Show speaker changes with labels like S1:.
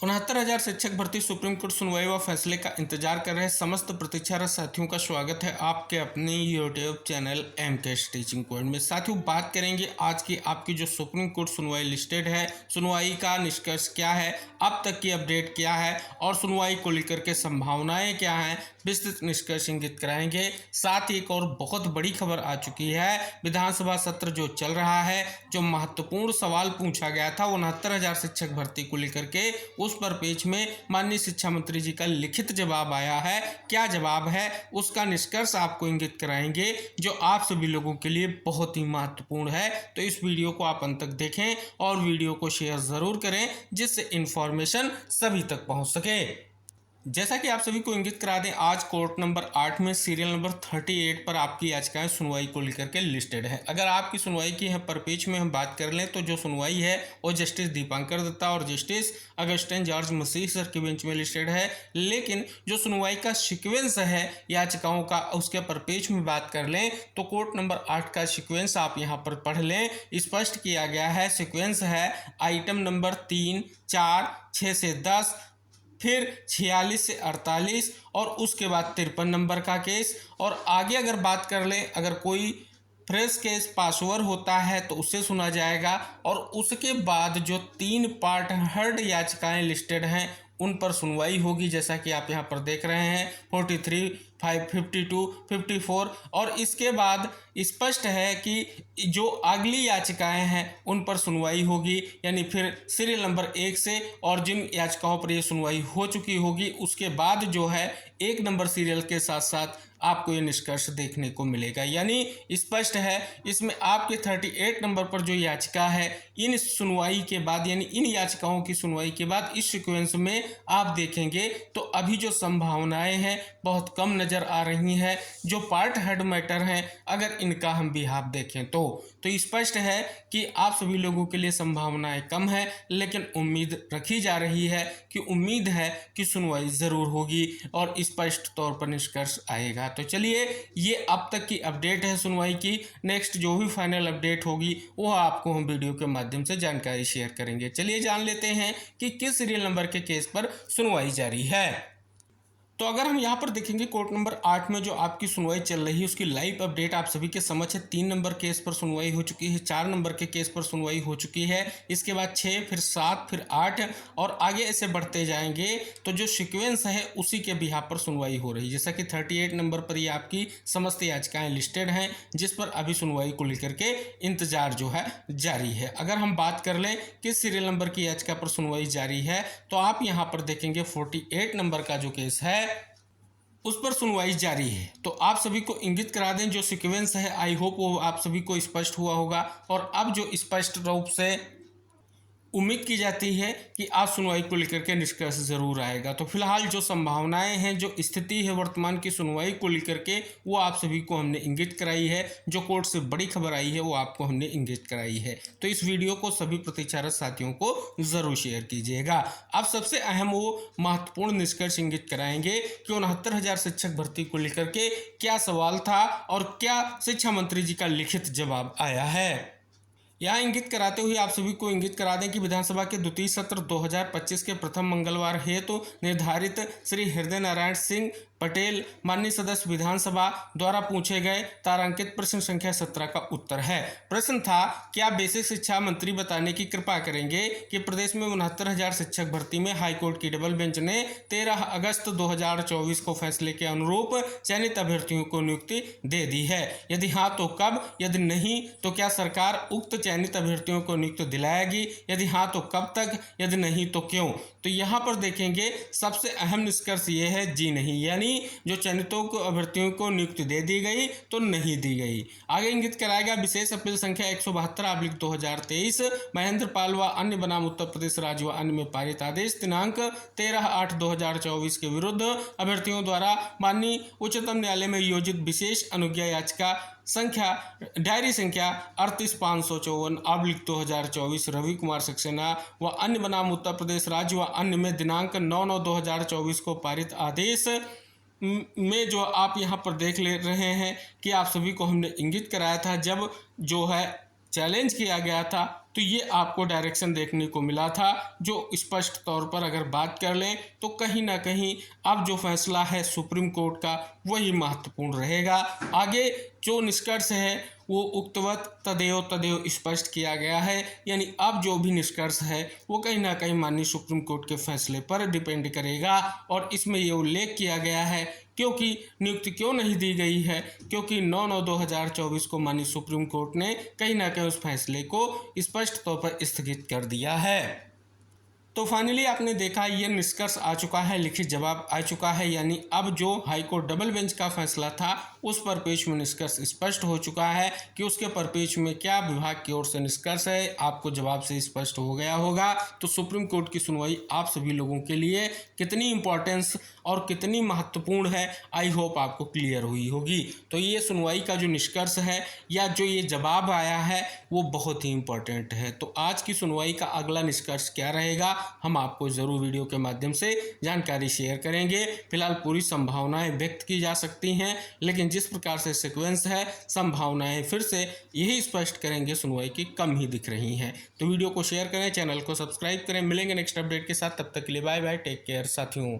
S1: 69,000 शिक्षक भर्ती supreme court सुनवाई व फैसले का इंतजार कर रहे समस्त प्रतीक्षारत साथियों का स्वागत है आपके अपने YouTube channel MKS teaching point में। साथियों, बात करेंगे आज की आपकी जो सुप्रीम कोर्ट सुनवाई लिस्टेड है, सुनवाई का निष्कर्ष क्या है, अब तक की अपडेट क्या है और सुनवाई को लेकर के संभावनाएं क्या हैं, विस्तृत निष्कर्ष इंगित कराएंगे। साथ ही एक और बहुत बड़ी खबर आ चुकी है, विधानसभा सत्र जो चल रहा है, जो महत्वपूर्ण सवाल पूछा गया था 69,000 शिक्षक भर्ती को लेकर के, उस पर पेज में माननीय शिक्षा मंत्री जी का लिखित जवाब आया है। क्या जवाब है उसका निष्कर्ष आपको इंगित कराएंगे, जो आप सभी लोगों के लिए बहुत ही महत्वपूर्ण है। तो इस वीडियो को आप अंत तक देखें और वीडियो को शेयर जरूर करें, जिससे इंफॉर्मेशन सभी तक पहुंच सके। जैसा कि आप सभी को इंगित करा दें, आज कोर्ट नंबर 8 में सीरियल नंबर 38 पर आपकी याचिकाएं सुनवाई को लेकर के लिस्टेड है। अगर आपकी सुनवाई की है पर पेज में हम बात कर लें तो जो सुनवाई है वो जस्टिस दीपांकर दत्ता और जस्टिस अगस्टिन जॉर्ज मसीह सर के बेंच में लिस्टेड है। लेकिन जो सुनवाई का सीक्वेंस है याचिकाओं का, उसके पर पेज में बात कर लें तो कोर्ट नंबर 8 का सीक्वेंस आप यहाँ पर पढ़ लें। स्पष्ट किया गया है, सीक्वेंस है आइटम नंबर 3, 4, 6 से 10, फिर 46 से 48 और उसके बाद 53 नंबर का केस। और आगे अगर बात कर लें, अगर कोई फ्रेश केस पास ओवर होता है तो उससे सुना जाएगा। और उसके बाद जो 3 पार्ट हर्ड याचिकाएं लिस्टेड हैं उन पर सुनवाई होगी, जैसा कि आप यहाँ पर देख रहे हैं 43, 52, 54। और इसके बाद स्पष्ट है कि जो अगली याचिकाएं हैं उन पर सुनवाई होगी, यानी फिर सीरियल नंबर 1 से, और जिन याचिकाओं पर ये सुनवाई हो चुकी होगी उसके बाद जो है 1 नंबर सीरियल के साथ साथ आपको ये निष्कर्ष देखने को मिलेगा। यानी स्पष्ट है, इसमें आपके 38 नंबर पर जो याचिका है, इन सुनवाई के बाद, यानी इन याचिकाओं की सुनवाई के बाद इस सीक्वेंस में आप देखेंगे तो अभी जो संभावनाएं हैं बहुत कम नजर आ रही हैं। जो पार्ट हेड मैटर हैं, अगर इनका हम बिहाफ देखें तो स्पष्ट है कि आप सभी लोगों के लिए संभावनाएं कम है, लेकिन उम्मीद रखी जा रही है कि उम्मीद है कि सुनवाई जरूर होगी और स्पष्ट तौर पर निष्कर्ष आएगा। तो चलिए, ये अब तक की अपडेट है सुनवाई की। नेक्स्ट जो भी फाइनल अपडेट होगी वो आपको हम वीडियो के माध्यम से जानकारी शेयर करेंगे। चलिए जान लेते हैं कि किस सीरियल नंबर के केस पर सुनवाई जारी है। तो अगर हम यहाँ पर देखेंगे कोर्ट नंबर 8 में जो आपकी सुनवाई चल रही है उसकी लाइव अपडेट आप सभी के समझ है। 3 नंबर केस पर सुनवाई हो चुकी है, 4 नंबर के केस पर सुनवाई हो चुकी है, इसके बाद 6, फिर 7, फिर 8 और आगे ऐसे बढ़ते जाएंगे। तो जो सीक्वेंस है उसी के बिहाफ पर सुनवाई हो रही है। जैसा कि 38 नंबर पर ये आपकी समस्त याचिकाएं लिस्टेड हैं, जिस पर अभी सुनवाई को लेकर के इंतजार जो है जारी है। अगर हम बात कर लें किस सीरियल नंबर की याचिका पर सुनवाई जारी है, तो आप यहाँ पर देखेंगे 48 नंबर का जो केस है उस पर सुनवाई जारी है। तो आप सभी को इंगित करा दें, जो सीक्वेंस है आई होप वो आप सभी को स्पष्ट हुआ होगा। और अब जो स्पष्ट रूप से उम्मीद की जाती है कि आज सुनवाई को लेकर के निष्कर्ष जरूर आएगा। तो फिलहाल जो संभावनाएं हैं, जो स्थिति है वर्तमान की सुनवाई को लेकर के, वो आप सभी को हमने इंगित कराई है। जो कोर्ट से बड़ी खबर आई है वो आपको हमने इंगित कराई है। तो इस वीडियो को सभी प्रतीक्षारत साथियों को जरूर शेयर कीजिएगा। अब सबसे अहम वो महत्वपूर्ण निष्कर्ष इंगित कराएंगे कि 69,000 शिक्षक भर्ती को लेकर के क्या सवाल था और क्या शिक्षा मंत्री जी का लिखित जवाब आया है। यहाँ इंगित कराते हुए आप सभी को इंगित करा दें कि विधानसभा के द्वितीय सत्र 2025 के प्रथम मंगलवार हेतु निर्धारित श्री हृदय नारायण सिंह पटेल माननीय सदस्य विधानसभा द्वारा पूछे गए तारांकित प्रश्न संख्या 17 का उत्तर है। प्रश्न था, क्या बेसिक शिक्षा मंत्री बताने की कृपा करेंगे कि प्रदेश में 69,000 शिक्षक भर्ती में हाईकोर्ट की डबल बेंच ने 13 अगस्त 2024 को फैसले के अनुरूप चयनित अभ्यर्थियों को नियुक्ति दे दी है? यदि हाँ तो कब? यदि नहीं तो क्या सरकार उक्त चयनित अभ्यर्थियों को नियुक्ति दिलाएगी? यदि हाँ तो कब तक? यदि नहीं तो क्यों? तो यहाँ पर देखेंगे सबसे अहम निष्कर्ष ये है, जी नहीं, यानी जो चयनितों को अभ्यर्थियों को नियुक्ति दे दी गई तो नहीं दी गई। आगे इंगित कराएगा विशेष अपील संख्या 172/2023 महेंद्र पाल व अन्य बनाम उत्तर प्रदेश राज्य व अन्य में पारित आदेश दिनांक 13/8/2024 के विरुद्ध अभ्यर्थियों द्वारा माननीय उच्चतम न्यायालय में योजित विशेष अनुज्ञा याचिका संख्या डायरी संख्या 38,554/2024 रवि कुमार सक्सेना व अन्य बनाम उत्तर प्रदेश राज्य व अन्य में दिनांक 9/9/2024 को पारित आदेश में जो आप यहाँ पर देख ले रहे हैं कि आप सभी को हमने इंगित कराया था, जब जो है चैलेंज किया गया था तो ये आपको डायरेक्शन देखने को मिला था, जो स्पष्ट तौर पर अगर बात कर लें तो कहीं ना कहीं अब जो फैसला है सुप्रीम कोर्ट का वही महत्वपूर्ण रहेगा। आगे जो निष्कर्ष है वो उक्तवत तदेव तदेव स्पष्ट किया गया है, यानी अब जो भी निष्कर्ष है वो कहीं ना कहीं माननीय सुप्रीम कोर्ट के फैसले पर डिपेंड करेगा। और इसमें ये उल्लेख किया गया है क्योंकि नियुक्ति क्यों नहीं दी गई है, क्योंकि 9/9/2024 को माननीय सुप्रीम कोर्ट ने कहीं ना कहीं उस फैसले को स्पष्ट तौर पर स्थगित कर दिया है। तो फाइनली आपने देखा ये निष्कर्ष आ चुका है, लिखित जवाब आ चुका है, यानी अब जो हाईकोर्ट डबल बेंच का फैसला था उस परपेच में निष्कर्ष स्पष्ट हो चुका है कि उसके परपेच में क्या विभाग की ओर से निष्कर्ष है, आपको जवाब से स्पष्ट हो गया होगा। तो सुप्रीम कोर्ट की सुनवाई आप सभी लोगों के लिए कितनी इंपॉर्टेंस और कितनी महत्वपूर्ण है, आई होप आपको क्लियर हुई होगी। तो ये सुनवाई का जो निष्कर्ष है या जो ये जवाब आया है वो बहुत ही इंपॉर्टेंट है। तो आज की सुनवाई का अगला निष्कर्ष क्या रहेगा हम आपको ज़रूर वीडियो के माध्यम से जानकारी शेयर करेंगे। फिलहाल पूरी संभावनाएं व्यक्त की जा सकती हैं, लेकिन जिस प्रकार से सीक्वेंस है संभावनाएं फिर से यही स्पष्ट करेंगे सुनवाई की कम ही दिख रही हैं। तो वीडियो को शेयर करें, चैनल को सब्सक्राइब करें। मिलेंगे नेक्स्ट अपडेट के साथ, तब तक के लिए बाय बाय, टेक केयर साथियों।